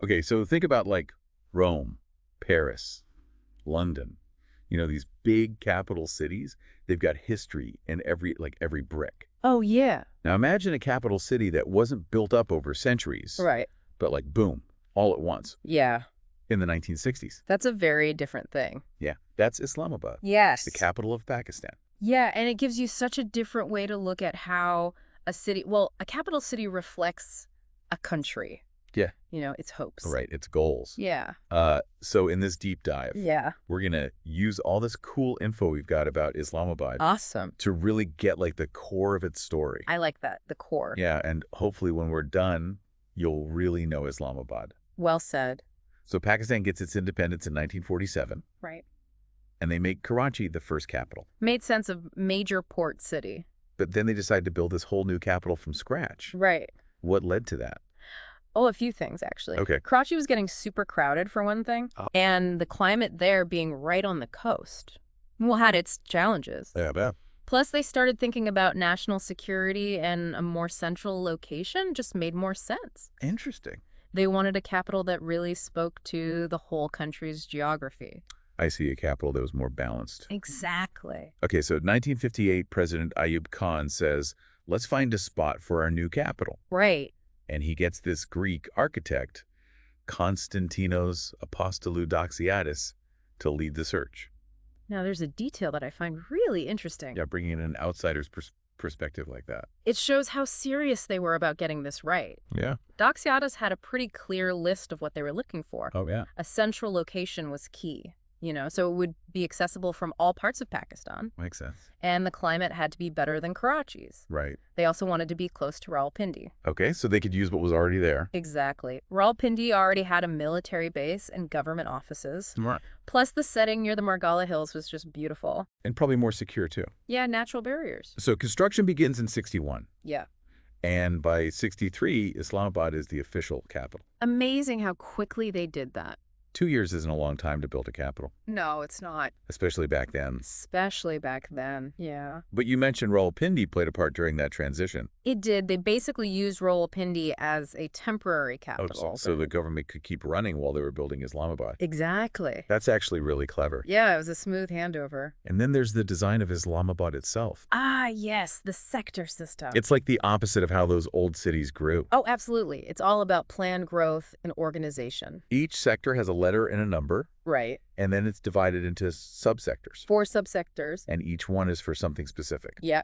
Okay, so think about like Rome, Paris, London. You know, these big capital cities, they've got history in every brick. Oh, yeah. Now imagine a capital city that wasn't built up over centuries, Right. but like boom, all at once Yeah. in the 1960s. That's a very different thing. Yeah, that's Islamabad, Yes. the capital of Pakistan. Yeah, and it gives you such a different way to look at how a capital city reflects a country. Yeah. You know, its hopes. Right, its goals. Yeah. So in this deep dive, Yeah. we're going to use all this cool info we've got about Islamabad Awesome. to really get like the core of its story. I like that, the core. Yeah, and hopefully when we're done, you'll really know Islamabad. Well said. So Pakistan gets its independence in 1947, Right. and they make Karachi the first capital. Made sense of major port city. But then they decide to build this whole new capital from scratch. Right. What led to that? Oh, a few things, actually. Okay. Karachi was getting super crowded, for one thing, and the climate there being right on the coast, well, had its challenges. Yeah, I bet. Plus, they started thinking about national security, and a more central location just made more sense. Interesting. They wanted a capital that really spoke to the whole country's geography. I see a capital that was more balanced. Exactly. Okay, so 1958, President Ayub Khan says, let's find a spot for our new capital. Right. And he gets this Greek architect, Konstantinos Apostolou Doxiadis, to lead the search. Now, there's a detail that I find really interesting. Yeah, bringing in an outsider's perspective like that. It shows how serious they were about getting this right. Yeah. Doxiadis had a pretty clear list of what they were looking for. Oh, yeah. A central location was key, so it would be accessible from all parts of Pakistan. Makes sense. And the climate had to be better than Karachi's. Right. They also wanted to be close to Rawalpindi. Okay, so they could use what was already there. Exactly. Rawalpindi already had a military base and government offices. Right. Plus, the setting near the Margalla Hills was just beautiful. And probably more secure, too. Yeah, natural barriers. So construction begins in 61. Yeah. And by 63, Islamabad is the official capital. Amazing how quickly they did that. 2 years isn't a long time to build a capital, No, it's not. especially back then. Especially back then. Yeah. But you mentioned Rawalpindi played a part during that transition. It did. They basically used Rawalpindi as a temporary capital. So the government could keep running while they were building Islamabad. Exactly. That's actually really clever. Yeah, it was a smooth handover. And then there's the design of Islamabad itself. Ah, yes, the sector system. It's like the opposite of how those old cities grew. Oh, absolutely. It's all about planned growth and organization. Each sector has a letter and a number, Right. and then it's divided into subsectors. 4 subsectors. And each one is for something specific. Yeah.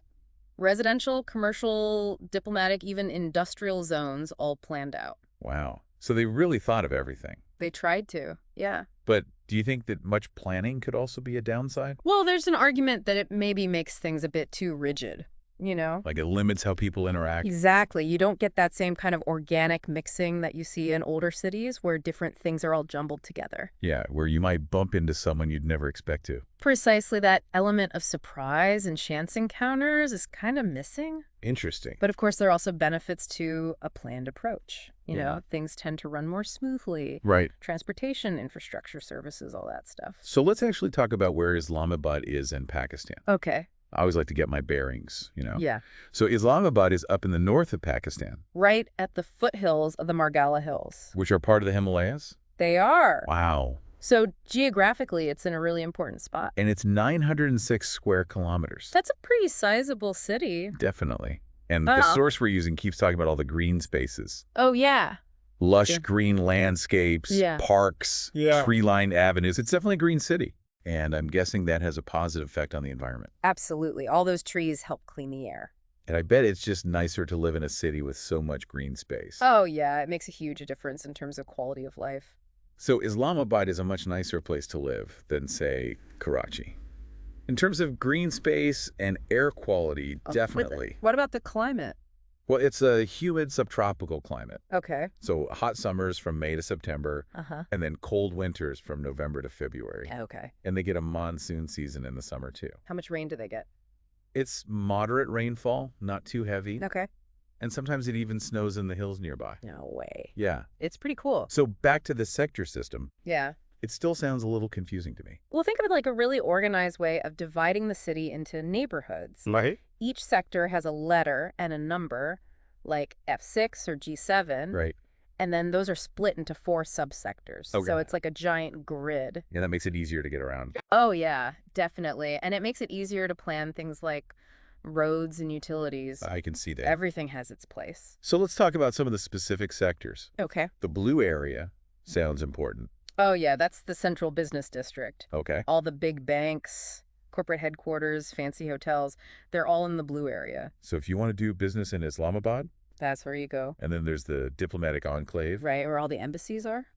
Residential, commercial, diplomatic, even industrial zones all planned out. Wow. So they really thought of everything. They tried to. Yeah. But do you think that much planning could also be a downside? Well, there's an argument that it maybe makes things a bit too rigid, Like it limits how people interact? Exactly. You don't get that same kind of organic mixing that you see in older cities where different things are all jumbled together. Yeah, where you might bump into someone you'd never expect to. Precisely, that element of surprise and chance encounters is kind of missing. Interesting. But of course, there are also benefits to a planned approach. Yeah. Things tend to run more smoothly. Right. Transportation, infrastructure services, all that stuff. So let's actually talk about where Islamabad is in Pakistan. Okay. I always like to get my bearings, Yeah. So Islamabad is up in the north of Pakistan, Right at the foothills of the Margalla Hills. which are part of the Himalayas. They are. Wow. So geographically, it's in a really important spot. And it's 906 square kilometers. That's a pretty sizable city. Definitely. And the source we're using keeps talking about all the green spaces. Oh, yeah. Lush Yeah. green landscapes, Yeah. parks, Yeah. tree-lined avenues. It's definitely a green city. And I'm guessing that has a positive effect on the environment. Absolutely. All those trees help clean the air. And I bet it's just nicer to live in a city with so much green space. Oh, yeah. It makes a huge difference in terms of quality of life. So Islamabad is a much nicer place to live than, say, Karachi. In terms of green space and air quality, definitely. What about the climate? Well, it's a humid subtropical climate. Okay. So hot summers from May to September, Uh-huh. and then cold winters from November to February. Okay. And they get a monsoon season in the summer, too. How much rain do they get? It's moderate rainfall, not too heavy. Okay. And sometimes it even snows in the hills nearby. No way. Yeah. It's pretty cool. So back to the sector system. Yeah. It still sounds a little confusing to me. Well, think of it like a really organized way of dividing the city into neighborhoods. Like? Each sector has a letter and a number, like F6 or G7. Right. And then those are split into 4 subsectors. Okay. So it's like a giant grid. Yeah, that makes it easier to get around. Oh, yeah, definitely. And it makes it easier to plan things like roads and utilities. I can see that. Everything has its place. So let's talk about some of the specific sectors. Okay. The blue area sounds important. Oh, yeah, that's the central business district. Okay. All the big banks, corporate headquarters, fancy hotels, they're all in the blue area. So if you want to do business in Islamabad, That's where you go. and then there's the diplomatic enclave, Right, where all the embassies are?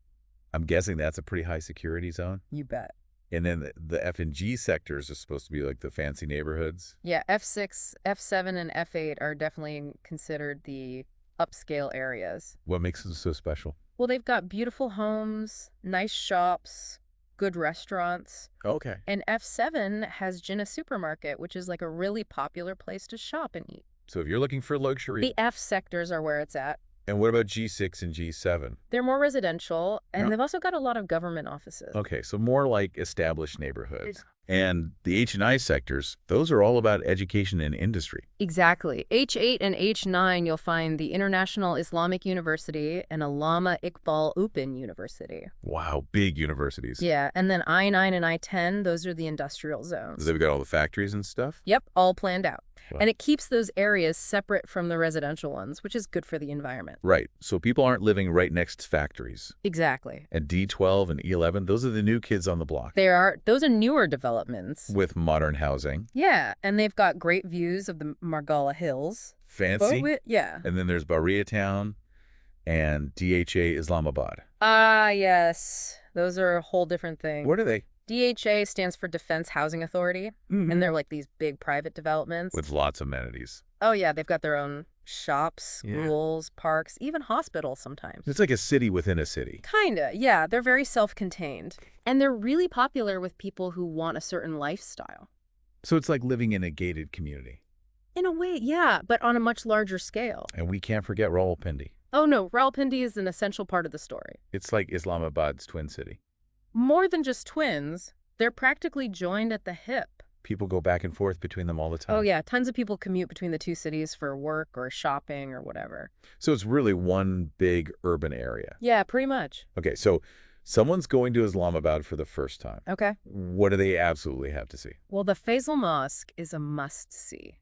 I'm guessing that's a pretty high security zone. You bet. And then the F and G sectors are supposed to be like the fancy neighborhoods. Yeah, F6, F7, and F8 are definitely considered the upscale areas. What makes them so special? Well, they've got beautiful homes, nice shops, good restaurants. Okay. And F7 has Jinnah Supermarket, which is like a really popular place to shop and eat. So if you're looking for luxury. The F sectors are where it's at. And what about G6 and G7? They're more residential, and Yeah. they've also got a lot of government offices. Okay, so more like established neighborhoods. And the H and I sectors, those are all about education and industry. Exactly. H8 and H9, you'll find the International Islamic University and Allama Iqbal Open University. Wow, big universities. Yeah, and then I9 and I10, those are the industrial zones. They've got all the factories and stuff? Yep, all planned out. Wow. And it keeps those areas separate from the residential ones, which is good for the environment. Right, so people aren't living right next to factories. Exactly. And D12 and E11, those are the new kids on the block. Those are newer developments. With modern housing. Yeah, and they've got great views of the Margalla Hills. Fancy. Yeah. And then there's Bahria Town and DHA Islamabad. Ah, yes. Those are a whole different thing. What are they? DHA stands for Defense Housing Authority, and they're like these big private developments. With lots of amenities. Oh, yeah, they've got their own shops, Yeah. schools, parks, even hospitals sometimes. It's like a city within a city. Kinda, yeah. They're very self-contained. And they're really popular with people who want a certain lifestyle. So it's like living in a gated community. In a way, yeah, but on a much larger scale. And we can't forget Rawalpindi. Oh, no, Rawalpindi is an essential part of the story. It's like Islamabad's twin city. More than just twins, they're practically joined at the hip. People go back and forth between them all the time. Oh, yeah. Tons of people commute between the two cities for work or shopping or whatever. So it's really one big urban area. Yeah, pretty much. Okay, so someone's going to Islamabad for the first time. Okay. What do they absolutely have to see? Well, the Faisal Mosque is a must-see.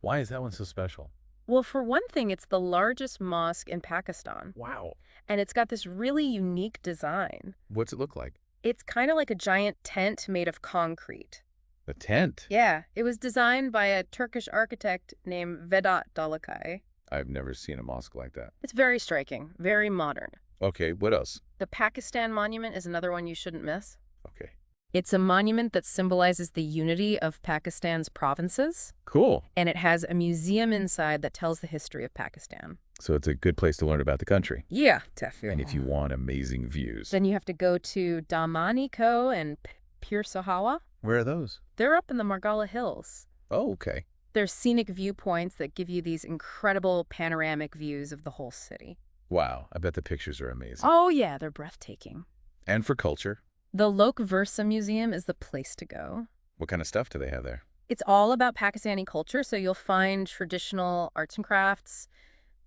Why is that one so special? Well, for one thing, it's the largest mosque in Pakistan. Wow. And it's got this really unique design. What's it look like? It's kind of like a giant tent made of concrete. A tent? Yeah, it was designed by a Turkish architect named Vedat Dalakay. I've never seen a mosque like that. It's very striking, very modern. Okay, what else? The Pakistan Monument is another one you shouldn't miss. Okay. It's a monument that symbolizes the unity of Pakistan's provinces, Cool. and it has a museum inside that tells the history of Pakistan. So it's a good place to learn about the country. Yeah, definitely. And if you want amazing views. Then you have to go to Damani Ko and Pir Sohawa. Where are those? They're up in the Margalla Hills. Oh, okay. They're scenic viewpoints that give you these incredible panoramic views of the whole city. Wow, I bet the pictures are amazing. Oh, yeah, they're breathtaking. And for culture, The Lok Versa Museum is the place to go. what kind of stuff do they have there? It's all about Pakistani culture, so you'll find traditional arts and crafts,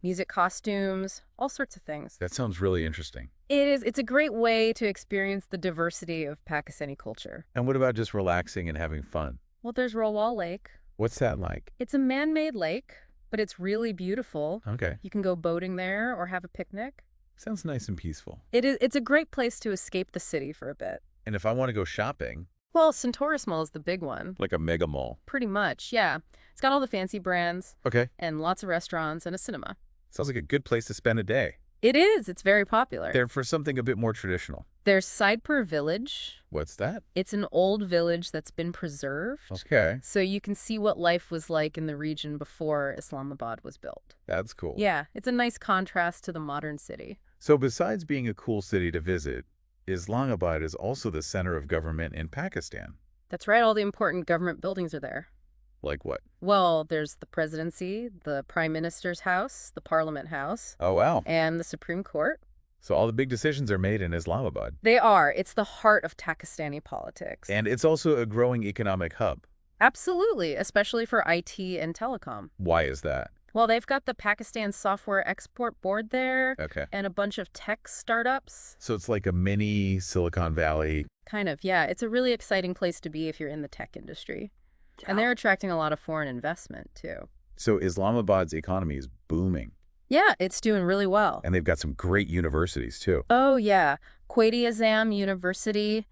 music costumes, all sorts of things. That sounds really interesting. It's a great way to experience the diversity of Pakistani culture. And what about just relaxing and having fun? Well, there's Rawal Lake. What's that like? It's a man-made lake, but it's really beautiful. Okay. You can go boating there or have a picnic. Sounds nice and peaceful. It's a great place to escape the city for a bit. And if I want to go shopping, Well, Centaurus Mall is the big one. like a mega mall. Pretty much, yeah. It's got all the fancy brands Okay. and lots of restaurants and a cinema. Sounds like a good place to spend a day. It is. It's very popular. There for something a bit more traditional. There's Saidpur Village. What's that? It's an old village that's been preserved. Okay. So you can see what life was like in the region before Islamabad was built. That's cool. Yeah, it's a nice contrast to the modern city. So besides being a cool city to visit, Islamabad is also the center of government in Pakistan. That's right, all the important government buildings are there. Like what? Well, there's the presidency, the prime minister's house, the parliament house, Oh, wow. and the Supreme Court. So all the big decisions are made in Islamabad. They are. It's the heart of Pakistani politics. And it's also a growing economic hub. Absolutely, especially for IT and telecom. Why is that? Well, they've got the Pakistan Software Export Board there Okay. and a bunch of tech startups. So it's like a mini Silicon Valley. Kind of, yeah. It's a really exciting place to be if you're in the tech industry. And they're attracting a lot of foreign investment, too. So Islamabad's economy is booming. Yeah, it's doing really well. And they've got some great universities, too. Oh, yeah. Quaid-e-Azam University,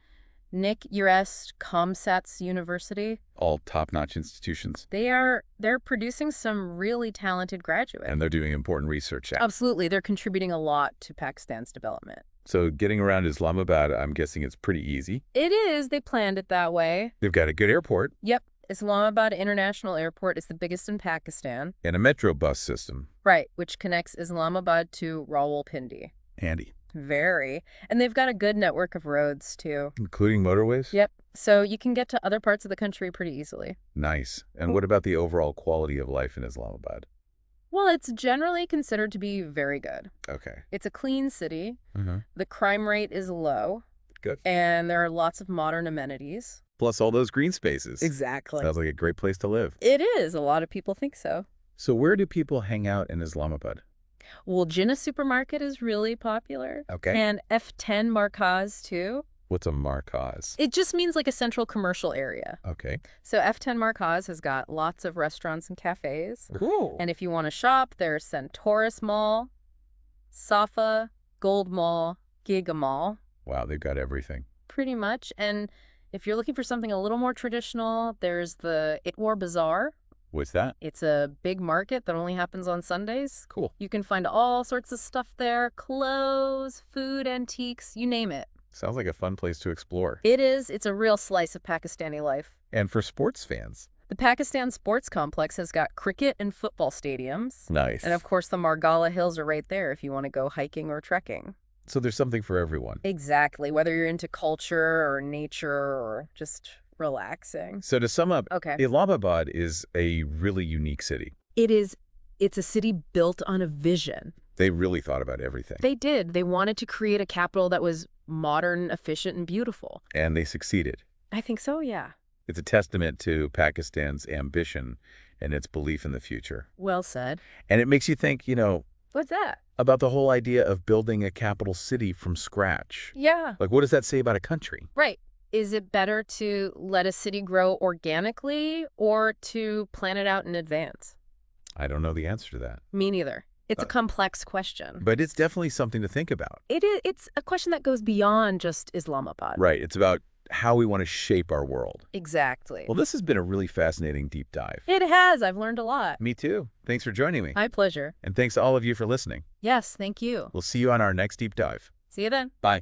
Nick Urest Comsats University. All top-notch institutions. They're producing some really talented graduates. And they're doing important research. Absolutely. They're contributing a lot to Pakistan's development. So getting around Islamabad, I'm guessing it's pretty easy. It is. They planned it that way. They've got a good airport. Yep. Islamabad International Airport is the biggest in Pakistan. And a metro bus system. Right, which connects Islamabad to Rawalpindi. Handy. Very. And they've got a good network of roads, too. Including motorways? Yep. So you can get to other parts of the country pretty easily. Nice. And what about the overall quality of life in Islamabad? Well, it's generally considered to be very good. Okay. It's a clean city. Mm-hmm. The crime rate is low. Good. And there are lots of modern amenities. Plus all those green spaces. Exactly. Sounds like a great place to live. It is. A lot of people think so. So where do people hang out in Islamabad? Well, Jinnah Supermarket is really popular. Okay. And F10 Markaz, too. What's a markaz? It just means like a central commercial area. Okay. So F10 Markaz has got lots of restaurants and cafes. Cool. And if you want to shop, there's Centaurus Mall, Safa, Gold Mall, Giga Mall. Wow, they've got everything. Pretty much. And if you're looking for something a little more traditional, there's the Itwar Bazaar. What's that? It's a big market that only happens on Sundays. Cool. You can find all sorts of stuff there. Clothes, food, antiques, you name it. Sounds like a fun place to explore. It is. It's a real slice of Pakistani life. And for sports fans. The Pakistan Sports Complex has got cricket and football stadiums. Nice. And of course, the Margala Hills are right there if you want to go hiking or trekking. So there's something for everyone. Exactly. Whether you're into culture or nature or just relaxing. So to sum up, Okay. Islamabad is a really unique city. It is. It's a city built on a vision. They really thought about everything. They did. They wanted to create a capital that was modern, efficient, and beautiful. And they succeeded. I think so, yeah. It's a testament to Pakistan's ambition and its belief in the future. Well said. And it makes you think, What's that? about the whole idea of building a capital city from scratch. Yeah. Like, what does that say about a country? Right. Is it better to let a city grow organically or to plan it out in advance? I don't know the answer to that. Me neither. It's a complex question. But it's definitely something to think about. It's a question that goes beyond just Islamabad. Right. It's about how we want to shape our world. Exactly. Well, this has been a really fascinating deep dive. It has. I've learned a lot. Me too. Thanks for joining me. My pleasure. And thanks to all of you for listening. Yes, thank you. We'll see you on our next deep dive. See you then. Bye.